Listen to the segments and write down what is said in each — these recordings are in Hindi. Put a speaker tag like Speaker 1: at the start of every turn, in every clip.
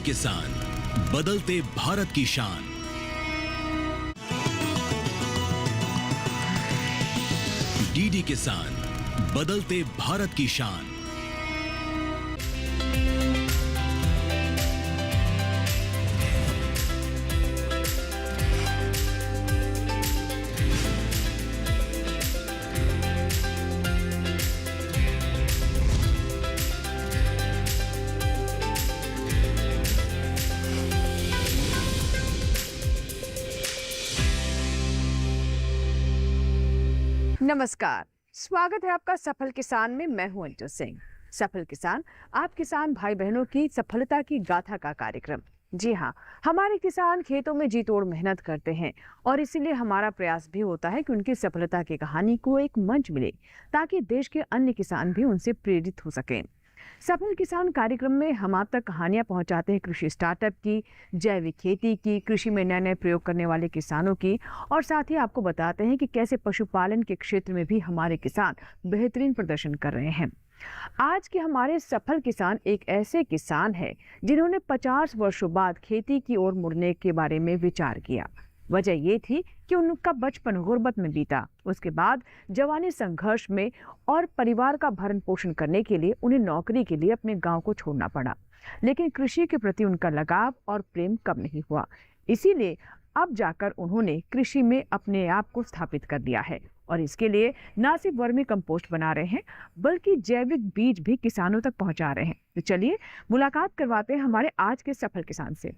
Speaker 1: किसान, बदलते भारत की शान। डीडी किसान, बदलते भारत की शान।
Speaker 2: नमस्कार, स्वागत है आपका सफल किसान में। मैं हूं अंजू सिंह। सफल किसान, आप किसान भाई बहनों की सफलता की गाथा का कार्यक्रम। जी हाँ, हमारे किसान खेतों में जी तोड़ मेहनत करते हैं और इसीलिए हमारा प्रयास भी होता है कि उनकी सफलता की कहानी को एक मंच मिले ताकि देश के अन्य किसान भी उनसे प्रेरित हो सकें। सफल किसान कार्यक्रम में हम आप तक कहानियां पहुंचाते हैं कृषि स्टार्टअप की, जैविक खेती की, कृषि में नए नए प्रयोग करने वाले किसानों की, और साथ ही आपको बताते हैं कि कैसे पशुपालन के क्षेत्र में भी हमारे किसान बेहतरीन प्रदर्शन कर रहे हैं। आज के हमारे सफल किसान एक ऐसे किसान हैं जिन्होंने 50 वर्षों बाद खेती की ओर मुड़ने के बारे में विचार किया। वजह ये थी कि उनका बचपन गुर्बत में बीता, उसके बाद जवानी संघर्ष में, और परिवार का भरण पोषण करने के लिए उन्हें नौकरी के लिए अपने गांव को छोड़ना पड़ा। लेकिन कृषि के प्रति उनका लगाव और प्रेम कम नहीं हुआ, इसीलिए अब जाकर उन्होंने कृषि में अपने आप को स्थापित कर दिया है और इसके लिए न सिर्फ वर्मी कंपोस्ट बना रहे हैं बल्कि जैविक बीज भी किसानों तक पहुंचा रहे हैं। तो चलिए मुलाकात करवाते हैं हमारे आज के सफल किसान से।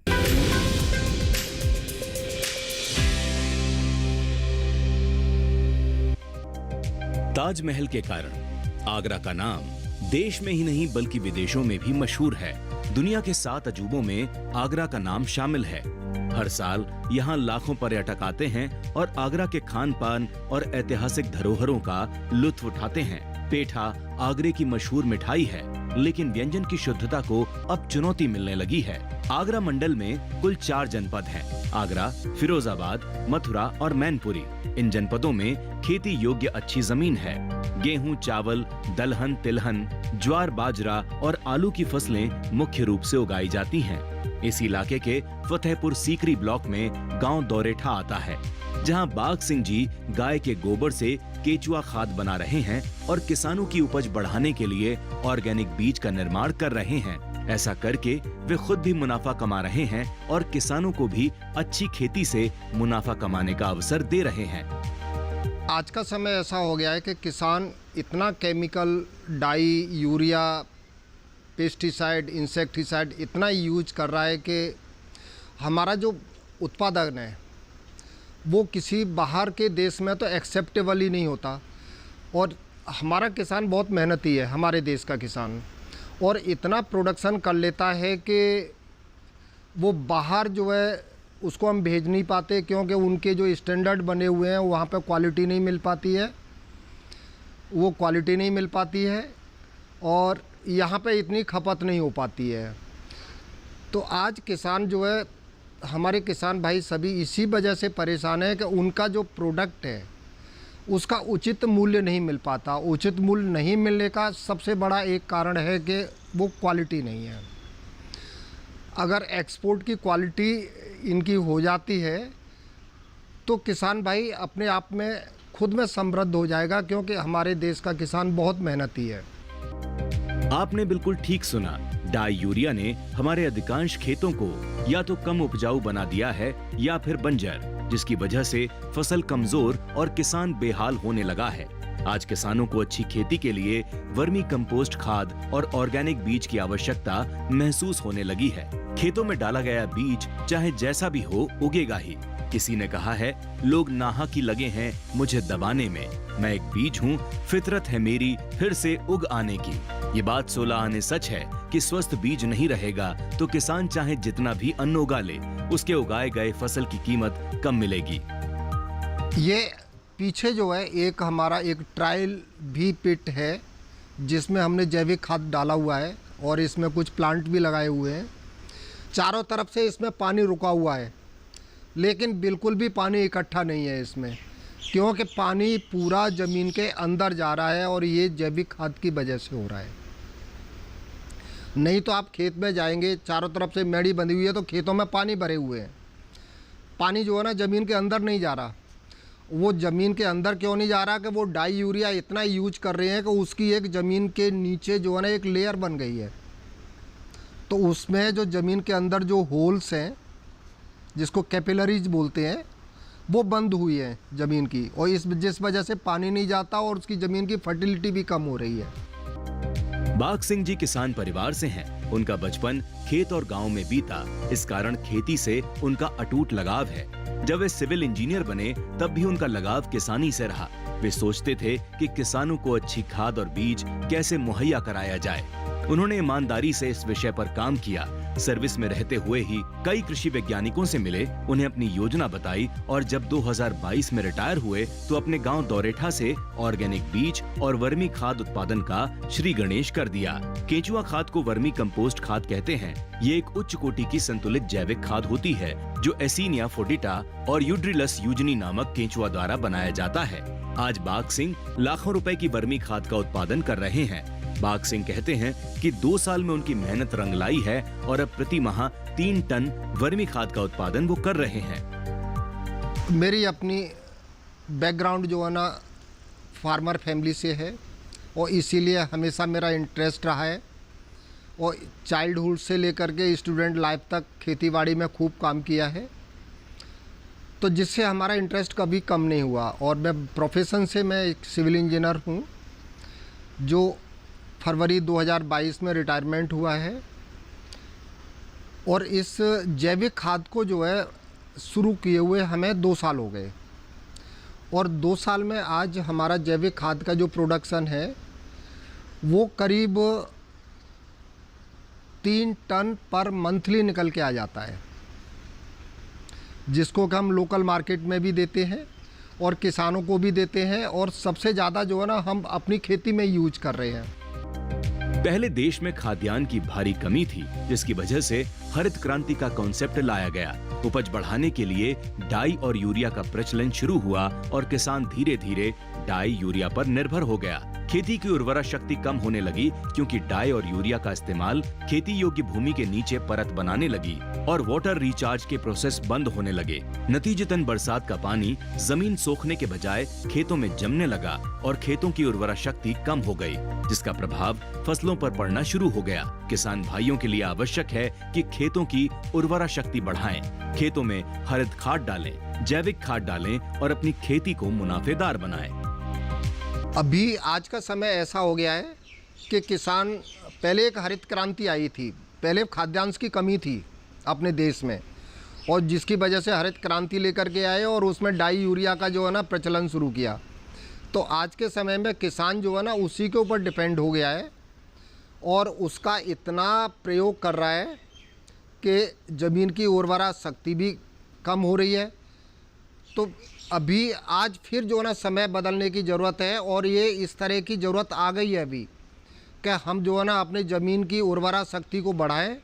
Speaker 1: ताजमहल के कारण आगरा का नाम देश में ही नहीं बल्कि विदेशों में भी मशहूर है। दुनिया के 7 अजूबों में आगरा का नाम शामिल है। हर साल यहाँ लाखों पर्यटक आते हैं और आगरा के खान पान और ऐतिहासिक धरोहरों का लुत्फ उठाते हैं। पेठा आगरे की मशहूर मिठाई है, लेकिन व्यंजन की शुद्धता को अब चुनौती मिलने लगी है। आगरा मंडल में कुल 4 जनपद हैं: आगरा, फिरोजाबाद, मथुरा और मैनपुरी। इन जनपदों में खेती योग्य अच्छी जमीन है। गेहूं, चावल, दलहन, तिलहन, ज्वार, बाजरा और आलू की फसलें मुख्य रूप से उगाई जाती हैं। इस इलाके के फतेहपुर सीकरी ब्लॉक में गांव दौरेठा आता है, जहां बाघ सिंह जी गाय के गोबर से केचुआ खाद बना रहे हैं और किसानों की उपज बढ़ाने के लिए ऑर्गेनिक बीज का निर्माण कर रहे हैं। ऐसा करके वे खुद भी मुनाफा कमा रहे हैं और किसानों को भी अच्छी खेती से मुनाफा कमाने का अवसर दे रहे हैं।
Speaker 3: आज का समय ऐसा हो गया है कि किसान इतना chemical, dye, urea, pesticide, insecticide इतना यूज कर रहा है कि हमारा जो उत्पादन है वो किसी बाहर के देश में तो एक्सेप्टेबल ही नहीं होता। और हमारा किसान बहुत मेहनती है, हमारे देश का किसान, और इतना प्रोडक्शन कर लेता है कि वो बाहर जो है उसको हम भेज नहीं पाते, क्योंकि उनके जो स्टैंडर्ड बने हुए हैं वहाँ पे क्वालिटी नहीं मिल पाती है, वो क्वालिटी नहीं मिल पाती है और यहाँ पे इतनी खपत नहीं हो पाती है। तो आज किसान जो है, हमारे किसान भाई सभी इसी वजह से परेशान है कि उनका जो प्रोडक्ट है उसका उचित मूल्य नहीं मिल पाता। उचित मूल्य नहीं मिलने का सबसे बड़ा एक कारण है कि वो क्वालिटी नहीं है। अगर एक्सपोर्ट की क्वालिटी इनकी हो जाती है तो किसान भाई अपने आप में खुद में समृद्ध हो जाएगा, क्योंकि हमारे देश का किसान बहुत मेहनती है।
Speaker 1: आपने बिल्कुल ठीक सुना। डाई यूरिया ने हमारे अधिकांश खेतों को या तो कम उपजाऊ बना दिया है या फिर बंजर, जिसकी वजह से फसल कमजोर और किसान बेहाल होने लगा है। आज किसानों को अच्छी खेती के लिए वर्मी कंपोस्ट खाद और ऑर्गेनिक बीज की आवश्यकता महसूस होने लगी है। खेतों में डाला गया बीज चाहे जैसा भी हो उगेगा ही। किसी ने कहा है, लोग नाहक ही लगे हैं मुझे दबाने में, मैं एक बीज हूँ, फितरत है मेरी फिर से उग आने की। ये बात 16 आने सच है कि स्वस्थ बीज नहीं रहेगा तो किसान चाहे जितना भी अन्न उगा ले, उसके उगाए गए फसल की कीमत कम मिलेगी।
Speaker 3: ये पीछे जो है एक हमारा एक ट्रायल भी पिट है जिसमें हमने जैविक खाद डाला हुआ है और इसमें कुछ प्लांट भी लगाए हुए हैं। चारों तरफ से इसमें पानी रुका हुआ है, लेकिन बिल्कुल भी पानी इकट्ठा नहीं है इसमें, क्योंकि पानी पूरा ज़मीन के अंदर जा रहा है और ये जैविक खाद की वजह से हो रहा है। नहीं तो आप खेत में जाएंगे, चारों तरफ से मेड़ी बंधी हुई है, तो खेतों में पानी भरे हुए हैं। पानी जो है ना ज़मीन के अंदर नहीं जा रहा। वो ज़मीन के अंदर क्यों नहीं जा रहा कि वो डाई यूरिया इतना यूज कर रहे हैं कि उसकी एक ज़मीन के नीचे जो है ना एक लेयर बन गई है। तो उसमें जो ज़मीन के अंदर जो होल्स हैं, जिसको कैपिलरीज बोलते हैं, वो बंद हुई है ज़मीन की, और जिस वजह से पानी नहीं जाता और उसकी ज़मीन की फर्टिलिटी भी कम हो रही है।
Speaker 1: बाघ सिंह जी किसान परिवार से हैं। उनका बचपन खेत और गांव में बीता, इस कारण खेती से उनका अटूट लगाव है। जब वे सिविल इंजीनियर बने तब भी उनका लगाव किसानी से रहा। वे सोचते थे कि किसानों को अच्छी खाद और बीज कैसे मुहैया कराया जाए। उन्होंने ईमानदारी से इस विषय पर काम किया। सर्विस में रहते हुए ही कई कृषि वैज्ञानिकों से मिले, उन्हें अपनी योजना बताई, और जब 2022 में रिटायर हुए तो अपने गांव दौरेठा से ऑर्गेनिक बीज और वर्मी खाद उत्पादन का श्री गणेश कर दिया। केंचुआ खाद को वर्मी कंपोस्ट खाद कहते हैं। ये एक उच्च कोटि की संतुलित जैविक खाद होती है जो एसीनिया फोडिटा और यूड्रिलस यूजनी नामक केंचुआ द्वारा बनाया जाता है। आज बाघ सिंह लाखों रुपए की वर्मी खाद का उत्पादन कर रहे हैं। बाघ सिंह कहते हैं कि 2 साल में उनकी मेहनत रंग लाई है और अब प्रति माह 3 टन वर्मी खाद का उत्पादन वो कर रहे हैं।
Speaker 3: मेरी अपनी बैकग्राउंड जो है ना फार्मर फैमिली से है, और इसीलिए हमेशा मेरा इंटरेस्ट रहा है, और चाइल्डहुड से लेकर के स्टूडेंट लाइफ तक खेतीबाड़ी में खूब काम किया है, तो जिससे हमारा इंटरेस्ट कभी कम नहीं हुआ। और मैं प्रोफेशन से मैं एक सिविल इंजीनियर हूँ, जो फरवरी 2022 में रिटायरमेंट हुआ है। और इस जैविक खाद को जो है शुरू किए हुए हमें 2 साल हो गए, और 2 साल में आज हमारा जैविक खाद का जो प्रोडक्शन है वो करीब 3 टन पर मंथली निकल के आ जाता है, जिसको कि हम लोकल मार्केट में भी देते हैं और किसानों को भी देते हैं, और सबसे ज़्यादा जो है ना हम अपनी खेती में यूज कर रहे हैं।
Speaker 1: पहले देश में खाद्यान्न की भारी कमी थी, जिसकी वजह से हरित क्रांति का कॉन्सेप्ट लाया गया। उपज बढ़ाने के लिए डाई और यूरिया का प्रचलन शुरू हुआ और किसान धीरे धीरे डाई यूरिया पर निर्भर हो गया। खेती की उर्वरा शक्ति कम होने लगी क्योंकि डाई और यूरिया का इस्तेमाल खेती योग्य भूमि के नीचे परत बनाने लगी और वाटर रिचार्ज के प्रोसेस बंद होने लगे। नतीजतन बरसात का पानी जमीन सोखने के बजाय खेतों में जमने लगा और खेतों की उर्वरा शक्ति कम हो गई, जिसका प्रभाव फसलों पर पड़ना शुरू हो गया। किसान भाइयों के लिए आवश्यक है कि खेतों की उर्वरा शक्ति बढ़ाएं, खेतों में हरित खाद डालें, जैविक खाद डालें और अपनी खेती को मुनाफेदार बनाएं।
Speaker 3: अभी आज का समय ऐसा हो गया है कि किसान, पहले एक हरित क्रांति आई थी, पहले खाद्यान्न की कमी थी अपने देश में, और जिसकी वजह से हरित क्रांति लेकर के आए और उसमें डाई यूरिया का जो है ना प्रचलन शुरू किया। तो आज के समय में किसान जो है ना उसी के ऊपर डिपेंड हो गया है और उसका इतना प्रयोग कर रहा है कि ज़मीन की उर्वरा शक्ति भी कम हो रही है। तो अभी आज फिर जो है ना समय बदलने की ज़रूरत है, और ये इस तरह की ज़रूरत आ गई है अभी कि हम जो है ना अपनी ज़मीन की उर्वरा शक्ति को बढ़ाएं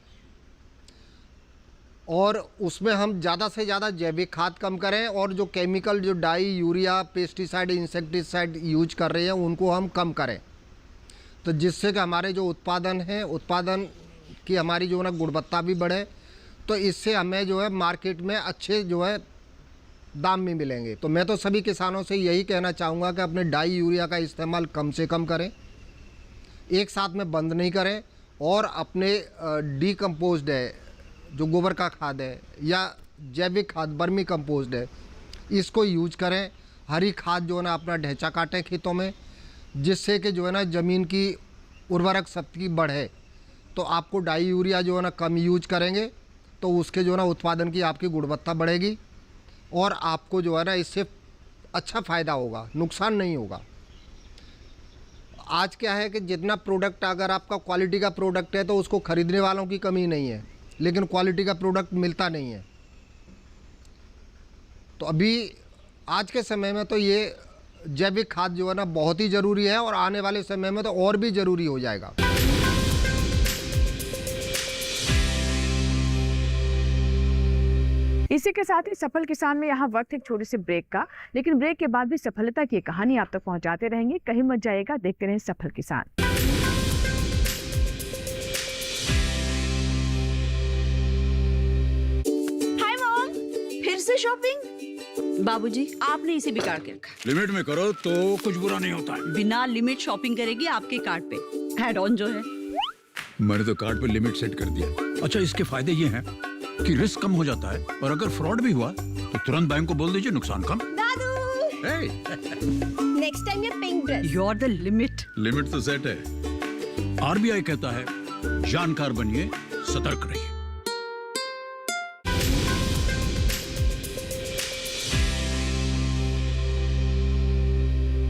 Speaker 3: और उसमें हम ज़्यादा से ज़्यादा जैविक खाद कम करें, और जो केमिकल जो dye urea pesticide insecticide use कर रहे हैं उनको हम कम करें, तो जिससे कि हमारे जो उत्पादन है, उत्पादन की हमारी जो है ना गुणवत्ता भी बढ़े, तो इससे हमें जो है मार्केट में अच्छे जो है दाम भी मिलेंगे। तो मैं तो सभी किसानों से यही कहना चाहूँगा कि अपने डाई यूरिया का इस्तेमाल कम से कम करें, एक साथ में बंद नहीं करें, और अपने डीकम्पोज्ड है जो गोबर का खाद है या जैविक खाद वर्मी कंपोस्ट है, इसको यूज करें। हरी खाद जो है ना अपना ढैंचा काटें खेतों में, जिससे कि जो है ना ज़मीन की उर्वरक शक्ति बढ़े। तो आपको डाई यूरिया जो है ना कम यूज करेंगे तो उसके जो है ना उत्पादन की आपकी गुणवत्ता बढ़ेगी, और आपको जो है ना इससे अच्छा फ़ायदा होगा, नुकसान नहीं होगा। आज क्या है कि जितना प्रोडक्ट, अगर आपका क्वालिटी का प्रोडक्ट है तो उसको ख़रीदने वालों की कमी नहीं है, लेकिन क्वालिटी का प्रोडक्ट मिलता नहीं है। तो अभी आज के समय में तो ये जैविक खाद जो है ना बहुत ही ज़रूरी है, और आने वाले समय में तो और भी ज़रूरी हो जाएगा।
Speaker 2: इसी के साथ ही सफल किसान में यहाँ वक्त एक छोटे से ब्रेक का, लेकिन ब्रेक के बाद भी सफलता की कहानी आप तक पहुँचाते रहेंगे। कहीं मत जाइएगा, देखते रहें सफल किसान।
Speaker 4: पे शॉपिंग? बाबूजी, आपने इसे बिगाड़ के रखा।
Speaker 5: लिमिट में करो तो कुछ बुरा नहीं होता है।
Speaker 4: बिना लिमिट शॉपिंग करेगी आपके कार्ड पे। ऐड ऑन जो है।
Speaker 5: मैंने तो कार्ड पे लिमिट सेट कर दिया। अच्छा, इसके फायदे ये हैं कि रिस्क कम हो जाता है और अगर फ्रॉड भी हुआ तो तुरंत बैंक को बोल दीजिए, नुकसान कम।
Speaker 6: दादू, नेक्स्ट टाइम ये pink dress.
Speaker 4: You are the limit.
Speaker 5: Limit तो सेट है। आरबीआई कहता है जानकार बनिए, सतर्क रहिए।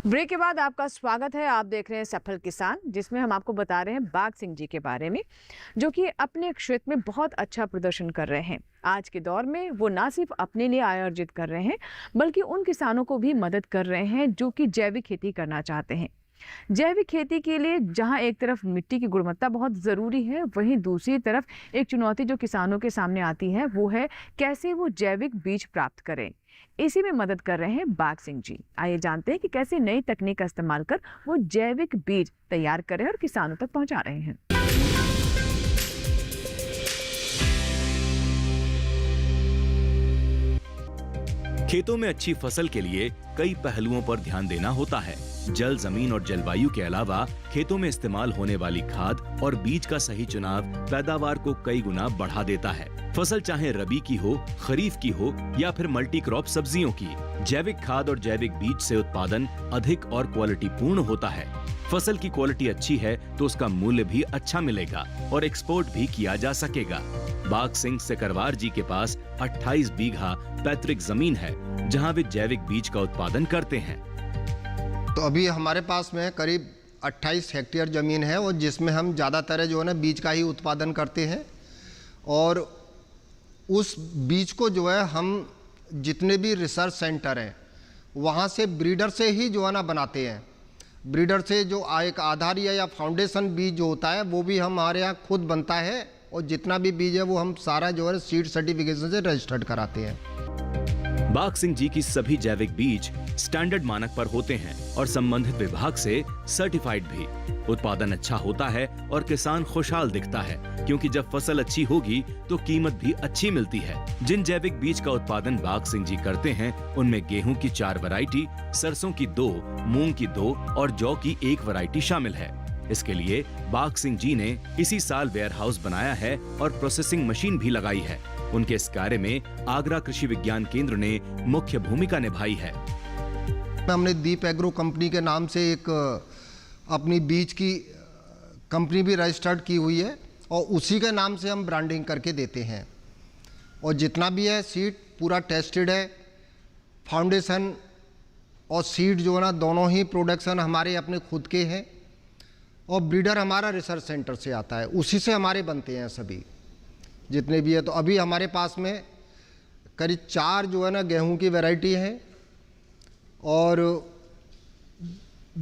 Speaker 2: ब्रेक के बाद आपका स्वागत है। आप देख रहे हैं सफल किसान, जिसमें हम आपको बता रहे हैं बाघ सिंह जी के बारे में, जो कि अपने क्षेत्र में बहुत अच्छा प्रदर्शन कर रहे हैं। आज के दौर में वो ना सिर्फ अपने लिए आय अर्जित कर रहे हैं, बल्कि उन किसानों को भी मदद कर रहे हैं जो कि जैविक खेती करना चाहते हैं। जैविक खेती के लिए जहां एक तरफ मिट्टी की गुणवत्ता बहुत ज़रूरी है, वहीं दूसरी तरफ एक चुनौती जो किसानों के सामने आती है वो है कैसे वो जैविक बीज प्राप्त करें। इसी में मदद कर रहे हैं बाघ सिंह जी। आइए जानते हैं कि कैसे नई तकनीक का इस्तेमाल कर वो जैविक बीज तैयार कर रहे हैं और किसानों तक पहुंचा रहे हैं।
Speaker 1: खेतों में अच्छी फसल के लिए कई पहलुओं पर ध्यान देना होता है। जल, जमीन और जलवायु के अलावा खेतों में इस्तेमाल होने वाली खाद और बीज का सही चुनाव पैदावार को कई गुना बढ़ा देता है। फसल चाहे रबी की हो, खरीफ की हो या फिर मल्टी क्रॉप सब्जियों की, जैविक खाद और जैविक बीज से उत्पादन अधिक और क्वालिटी पूर्ण होता है। फसल की क्वालिटी अच्छी है तो उसका मूल्य भी अच्छा मिलेगा और एक्सपोर्ट भी किया जा सकेगा। बाघ सिंह सिकरवार जी के पास 28 बीघा पैतृक जमीन है, जहां वे जैविक बीज का उत्पादन करते हैं।
Speaker 3: तो अभी हमारे पास में करीब 28 हेक्टेयर ज़मीन है और जिसमें हम ज़्यादातर जो है ना बीज का ही उत्पादन करते हैं। और उस बीज को जो है हम जितने भी रिसर्च सेंटर हैं वहाँ से ब्रीडर से ही जो है ना बनाते हैं। ब्रीडर से जो एक आधार या फाउंडेशन बीज जो होता है वो भी हमारे यहाँ खुद बनता है और जितना भी बीज है वो हम सारा जो है सीड सर्टिफिकेशन से रजिस्टर्ड कराते हैं।
Speaker 1: बाघ सिंह जी की सभी जैविक बीज स्टैंडर्ड मानक पर होते हैं और संबंधित विभाग से सर्टिफाइड भी। उत्पादन अच्छा होता है और किसान खुशहाल दिखता है, क्योंकि जब फसल अच्छी होगी तो कीमत भी अच्छी मिलती है। जिन जैविक बीज का उत्पादन बाघ सिंह जी करते हैं उनमें गेहूं की 4 वैरायटी, सरसों की 2, मूंग की 2 और जौ की 1 वैरायटी शामिल है। इसके लिए बाघ सिंह जी ने इसी साल वेयर हाउस बनाया है और प्रोसेसिंग मशीन भी लगाई है। उनके इस कार्य में आगरा कृषि विज्ञान केंद्र ने मुख्य भूमिका निभाई है।
Speaker 3: हमने दीप एग्रो कंपनी के नाम से एक अपनी बीज की कंपनी भी रजिस्टर्ड की हुई है और उसी के नाम से हम ब्रांडिंग करके देते हैं। और जितना भी है सीड पूरा टेस्टेड है। फाउंडेशन और सीड जो है ना दोनों ही प्रोडक्शन हमारे अपने खुद के हैं और ब्रीडर हमारा रिसर्च सेंटर से आता है, उसी से हमारे बनते हैं सभी जितने भी है। तो अभी हमारे पास में करीब 4 जो है ना गेहूं की वैरायटी है और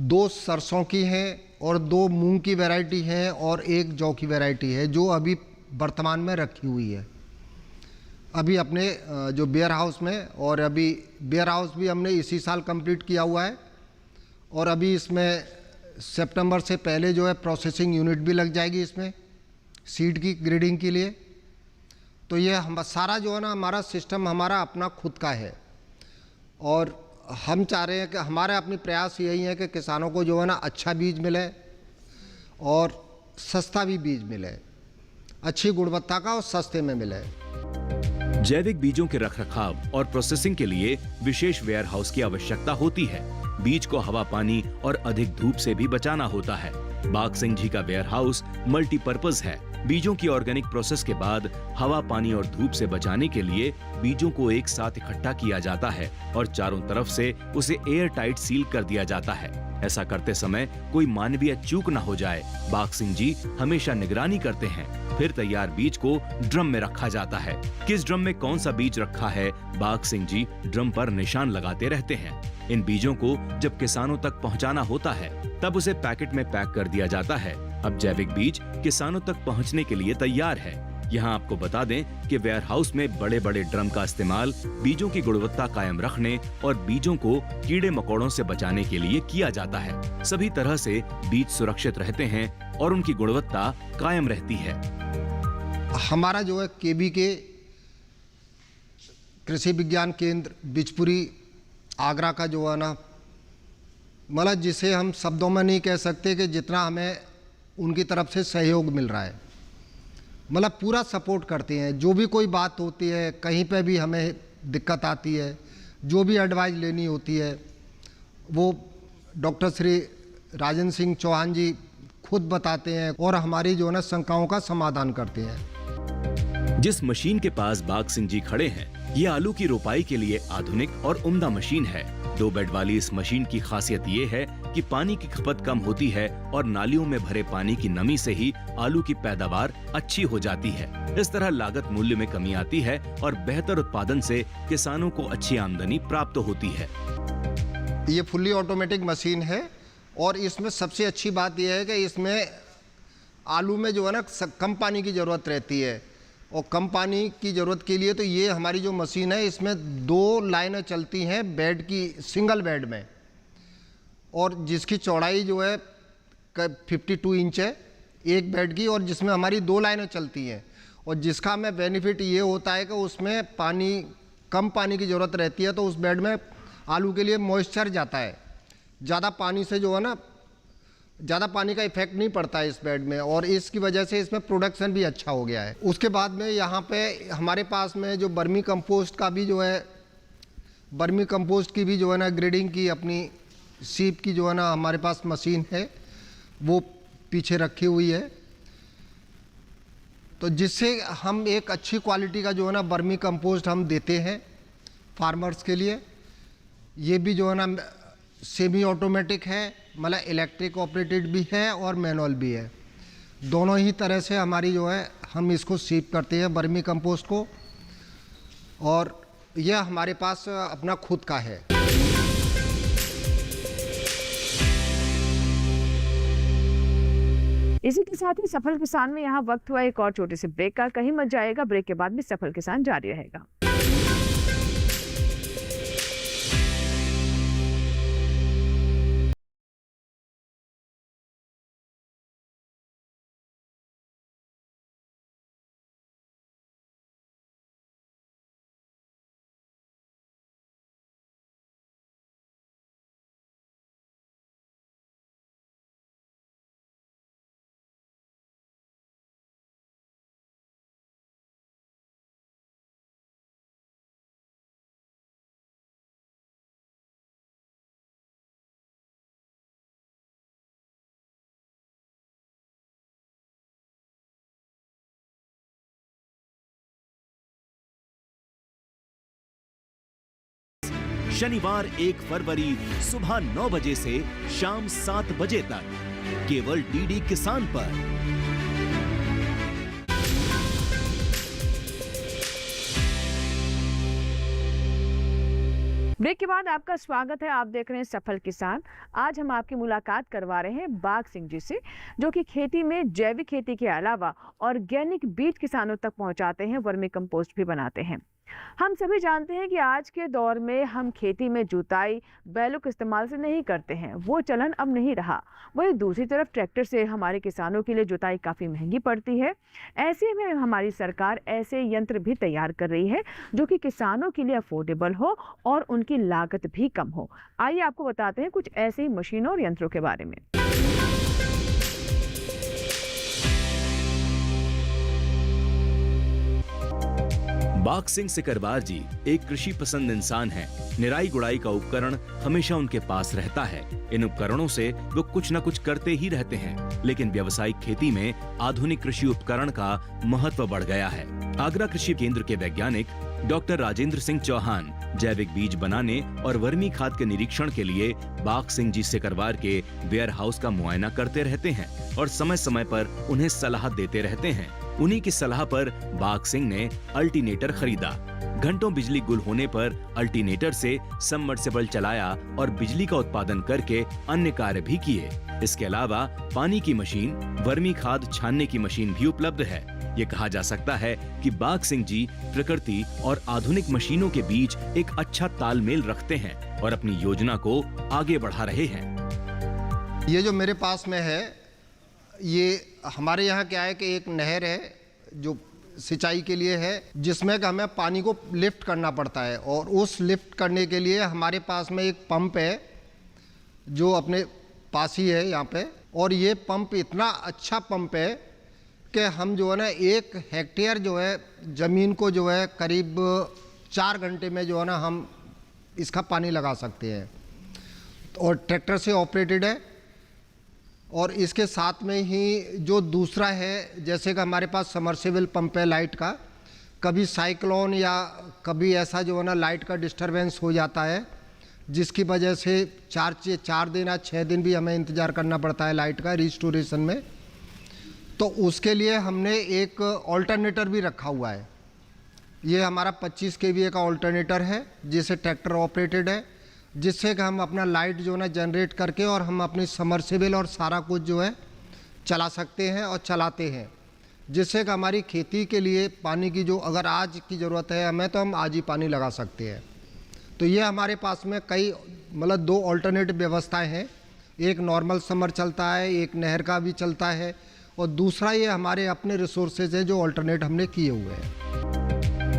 Speaker 3: 2 सरसों की है और 2 मूंग की वैरायटी है और 1 जौ की वैरायटी है जो अभी वर्तमान में रखी हुई है अभी अपने जो वेयर हाउस में। और अभी वेयर हाउस भी हमने इसी साल कंप्लीट किया हुआ है और अभी इसमें सितंबर से पहले जो है प्रोसेसिंग यूनिट भी लग जाएगी इसमें सीड की ग्रेडिंग के लिए। तो ये हम सारा जो है ना हमारा सिस्टम हमारा अपना खुद का है और हम चाह रहे हैं कि हमारा अपनी प्रयास यही है कि किसानों को जो है ना अच्छा बीज मिले और सस्ता भी बीज मिले, अच्छी गुणवत्ता का और सस्ते में मिले।
Speaker 1: जैविक बीजों के रखरखाव और प्रोसेसिंग के लिए विशेष वेयर हाउस की आवश्यकता होती है। बीज को हवा, पानी और अधिक धूप से भी बचाना होता है। बाघ सिंह जी का वेयर हाउस मल्टीपर्पज है। बीजों की ऑर्गेनिक प्रोसेस के बाद हवा, पानी और धूप से बचाने के लिए बीजों को एक साथ इकट्ठा किया जाता है और चारों तरफ से उसे एयर टाइट सील कर दिया जाता है। ऐसा करते समय कोई मानवीय चूक न हो जाए, बाघ सिंह जी हमेशा निगरानी करते हैं। फिर तैयार बीज को ड्रम में रखा जाता है। किस ड्रम में कौन सा बीज रखा है, बाघ सिंह जी ड्रम पर निशान लगाते रहते हैं। इन बीजों को जब किसानों तक पहुंचाना होता है तब उसे पैकेट में पैक कर दिया जाता है। अब जैविक बीज किसानों तक पहुंचने के लिए तैयार है। यहाँ आपको बता दें कि वेयर हाउस में बड़े बड़े ड्रम का इस्तेमाल बीजों की गुणवत्ता कायम रखने और बीजों को कीड़े मकोड़ों से बचाने के लिए किया जाता है। सभी तरह से बीज सुरक्षित रहते हैं और उनकी गुणवत्ता कायम रहती है।
Speaker 3: हमारा जो है केबी के कृषि विज्ञान केंद्र बिचपुरी आगरा का जो है ना, मतलब जिसे हम शब्दों में नहीं कह सकते कि जितना हमें उनकी तरफ से सहयोग मिल रहा है। मतलब पूरा सपोर्ट करते हैं, जो भी कोई बात होती है, कहीं पे भी हमें दिक्कत आती है, जो भी एडवाइस लेनी होती है, वो डॉक्टर श्री राजेंद्र सिंह चौहान जी खुद बताते हैं और हमारी जो है ना शंकाओं का समाधान करते हैं।
Speaker 1: जिस मशीन के पास बाघ सिंह जी खड़े हैं, ये आलू की रोपाई के लिए आधुनिक और उम्दा मशीन है। 2 बेड वाली इस मशीन की खासियत ये है कि पानी की खपत कम होती है और नालियों में भरे पानी की नमी से ही आलू की पैदावार अच्छी हो जाती है। इस तरह लागत मूल्य में कमी आती है और बेहतर उत्पादन से किसानों को अच्छी आमदनी प्राप्त होती है।
Speaker 3: ये फुल्ली ऑटोमेटिक मशीन है और इसमें सबसे अच्छी बात यह है कि इसमें आलू में जो है ना कम पानी की ज़रूरत रहती है, और कम पानी की ज़रूरत के लिए तो ये हमारी जो मशीन है इसमें 2 लाइनें चलती हैं बेड की, सिंगल बेड में, और जिसकी चौड़ाई जो है 52 इंच है एक बेड की, और जिसमें हमारी 2 लाइनें चलती हैं। और जिसका हमें बेनिफिट ये होता है कि उसमें कम पानी की ज़रूरत रहती है, तो उस बेड में आलू के लिए मॉइस्चर जाता है। ज़्यादा पानी से जो है ना, ज़्यादा पानी का इफेक्ट नहीं पड़ता है इस बेड में, और इसकी वजह से इसमें प्रोडक्शन भी अच्छा हो गया है। उसके बाद में यहाँ पे हमारे पास में जो वर्मी कंपोस्ट का भी जो है, वर्मी कंपोस्ट की भी जो है ना ग्रेडिंग की अपनी सीप की जो है ना हमारे पास मशीन है, वो पीछे रखी हुई है। तो जिससे हम एक अच्छी क्वालिटी का जो है ना वर्मी कंपोस्ट हम देते हैं फार्मर्स के लिए। ये भी जो है ना सेमी ऑटोमेटिक है, मतलब इलेक्ट्रिक ऑपरेटेड भी है और मैनुअल भी है। दोनों ही तरह से हमारी जो है हम इसको सीप करते हैं वर्मी कंपोस्ट को, और यह हमारे पास अपना खुद का है।
Speaker 2: इसी के साथ ही सफल किसान में यहाँ वक्त हुआ एक और छोटे से ब्रेक का। कहीं मत जाएगा, ब्रेक के बाद में सफल किसान जारी रहेगा।
Speaker 1: शनिवार 1 फरवरी सुबह 9 बजे से शाम 7 बजे तक केवल डीडी किसान पर।
Speaker 2: ब्रेक के बाद आपका स्वागत है। आप देख रहे हैं सफल किसान। आज हम आपकी मुलाकात करवा रहे हैं बाघ सिंह जी से, जो कि खेती में जैविक खेती के अलावा ऑर्गेनिक बीज किसानों तक पहुंचाते हैं, वर्मी कंपोस्ट भी बनाते हैं। हम सभी जानते हैं कि आज के दौर में हम खेती में जुताई बैलों के इस्तेमाल से नहीं करते हैं, वो चलन अब नहीं रहा। वहीं दूसरी तरफ ट्रैक्टर से हमारे किसानों के लिए जुताई काफ़ी महंगी पड़ती है। ऐसे में हमारी सरकार ऐसे यंत्र भी तैयार कर रही है जो कि किसानों के लिए अफोर्डेबल हो और उनकी लागत भी कम हो। आइए आपको बताते हैं कुछ ऐसे ही मशीनों और यंत्रों के बारे में।
Speaker 1: बाघ सिंह सिकरवार जी एक कृषि पसंद इंसान हैं। निराई गुड़ाई का उपकरण हमेशा उनके पास रहता है। इन उपकरणों से वो कुछ न कुछ करते ही रहते हैं, लेकिन व्यावसायिक खेती में आधुनिक कृषि उपकरण का महत्व बढ़ गया है। आगरा कृषि केंद्र के वैज्ञानिक डॉक्टर राजेंद्र सिंह चौहान जैविक बीज बनाने और वर्मी खाद के निरीक्षण के लिए बाघ सिंह जी सिकरवार के वेयर हाउस का मुआयना करते रहते हैं और समय समय पर उन्हें सलाह देते रहते हैं। उन्हीं की सलाह पर बाघ सिंह ने अल्टरनेटर खरीदा। घंटों बिजली गुल होने पर अल्टरनेटर से सबमर्सिबल चलाया और बिजली का उत्पादन करके अन्य कार्य भी किए। इसके अलावा पानी की मशीन, वर्मी खाद छानने की मशीन भी उपलब्ध है। ये कहा जा सकता है कि बाघ सिंह जी प्रकृति और आधुनिक मशीनों के बीच एक अच्छा तालमेल रखते हैं और अपनी योजना को आगे बढ़ा रहे हैं।
Speaker 3: ये जो मेरे पास में है, ये हमारे यहाँ क्या है कि एक नहर है जो सिंचाई के लिए है, जिसमें कि हमें पानी को लिफ्ट करना पड़ता है। और उस लिफ्ट करने के लिए हमारे पास में एक पंप है जो अपने पास ही है यहाँ पे, और ये पंप इतना अच्छा पंप है कि हम जो है ना 1 हेक्टेयर जो है ज़मीन को जो है करीब 4 घंटे में जो है ना हम इसका पानी लगा सकते हैं। और ट्रैक्टर से ऑपरेटेड है। और इसके साथ में ही जो दूसरा है, जैसे कि हमारे पास समरसेबल पंप है लाइट का, कभी साइक्लोन या कभी ऐसा जो है ना लाइट का डिस्टरबेंस हो जाता है, जिसकी वजह से 4 दिन या 6 दिन भी हमें इंतज़ार करना पड़ता है लाइट का रिस्टोरेशन में। तो उसके लिए हमने एक ऑल्टरनेटर भी रखा हुआ है। ये हमारा 25 kVA का ऑल्टरनेटर है, जिसे ट्रैक्टर ऑपरेटेड है, जिससे कि हम अपना लाइट जो है ना जनरेट करके और हम अपनी समरसेबल और सारा कुछ जो है चला सकते हैं और चलाते हैं, जिससे कि हमारी खेती के लिए पानी की जो अगर आज की ज़रूरत है हमें, तो हम आज ही पानी लगा सकते हैं। तो ये हमारे पास में कई मतलब 2 ऑल्टरनेटिव व्यवस्थाएं हैं। एक नॉर्मल समर चलता है, एक नहर का भी चलता है, और दूसरा ये हमारे अपने रिसोर्सेज है जो ऑल्टरनेट हमने किए हुए हैं।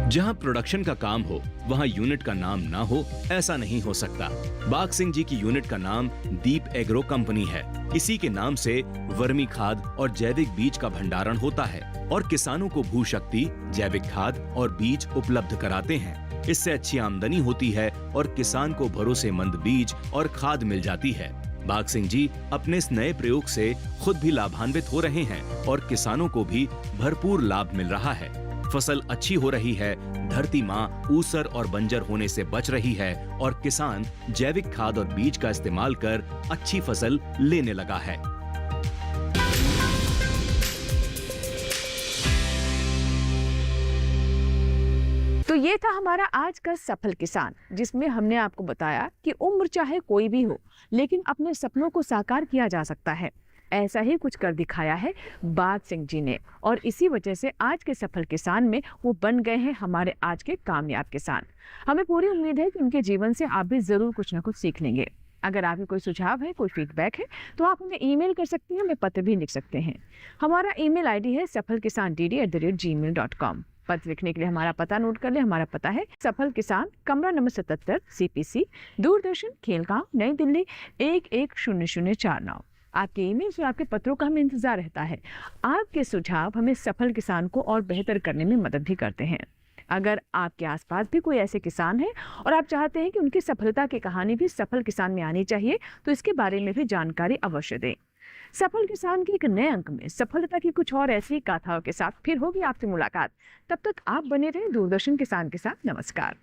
Speaker 1: जहां प्रोडक्शन का काम हो वहां यूनिट का नाम ना हो, ऐसा नहीं हो सकता। बाघ सिंह जी की यूनिट का नाम दीप एग्रो कंपनी है। इसी के नाम से वर्मी खाद और जैविक बीज का भंडारण होता है और किसानों को भू शक्ति, जैविक खाद और बीज उपलब्ध कराते हैं। इससे अच्छी आमदनी होती है और किसान को भरोसेमंद बीज और खाद मिल जाती है। बाघ सिंह जी अपने इस नए प्रयोग से खुद भी लाभान्वित हो रहे हैं और किसानों को भी भरपूर लाभ मिल रहा है। फसल अच्छी हो रही है, धरती माँ ऊसर और बंजर होने से बच रही है और किसान जैविक खाद और बीज का इस्तेमाल कर अच्छी फसल लेने लगा है।
Speaker 2: तो ये था हमारा आज का सफल किसान, जिसमें हमने आपको बताया कि उम्र चाहे कोई भी हो, लेकिन अपने सपनों को साकार किया जा सकता है। ऐसा ही कुछ कर दिखाया है बाघ सिंह जी ने, और इसी वजह से आज के सफल किसान में वो बन गए हैं हमारे आज के कामयाब किसान। हमें पूरी उम्मीद है कि उनके जीवन से आप भी जरूर कुछ ना कुछ सीख लेंगे। अगर आपके कोई सुझाव है, कोई फीडबैक है, तो आप हमें ईमेल कर सकते हैं, हमें पत्र भी लिख सकते हैं। हमारा ईमेल आईडी है safalkisan@gmail.com। पत्र लिखने के लिए हमारा पता नोट कर ले। हमारा पता है सफल किसान, कमरा नंबर 77, CPC, दूरदर्शन, खेलगांव, नई दिल्ली 110049। आपके ईमेल और आपके पत्रों का हमें इंतजार रहता है। आपके सुझाव हमें सफल किसान को और बेहतर करने में मदद भी करते हैं। अगर आपके आसपास भी कोई ऐसे किसान हैं और आप चाहते हैं कि उनकी सफलता की कहानी भी सफल किसान में आनी चाहिए, तो इसके बारे में भी जानकारी अवश्य दें। सफल किसान के एक नए अंक में सफलता की कुछ और ऐसी गाथाओं के साथ फिर होगी आपसे मुलाकात। तब तक आप बने रहें दूरदर्शन किसान के साथ। नमस्कार।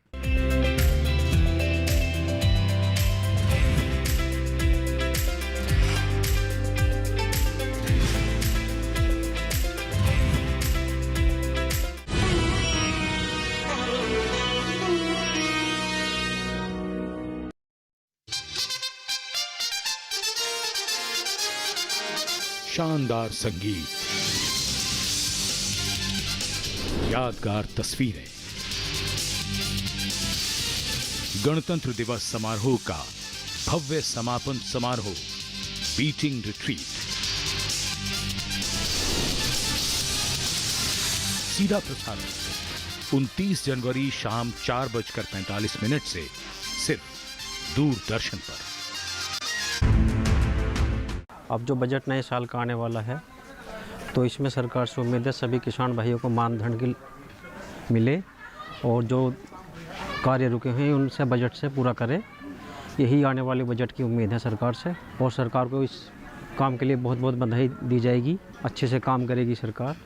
Speaker 5: शानदार संगीत, यादगार तस्वीरें, गणतंत्र दिवस समारोह का भव्य समापन समारोह, बीटिंग रिट्रीट, सीधा प्रसारण 29 जनवरी शाम 4:45 से सिर्फ दूरदर्शन पर।
Speaker 6: अब जो बजट नए साल का आने वाला है, तो इसमें सरकार से उम्मीद है सभी किसान भाइयों को मानधन की मिले और जो कार्य रुके हैं उनसे बजट से पूरा करे। यही आने वाले बजट की उम्मीद है सरकार से, और सरकार को इस काम के लिए बहुत बहुत बधाई दी जाएगी। अच्छे से काम करेगी सरकार।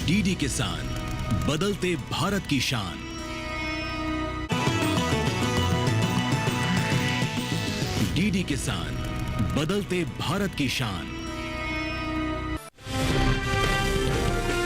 Speaker 1: डीडी किसान, बदलते भारत की शान। डीडी किसान, बदलते भारत की शान।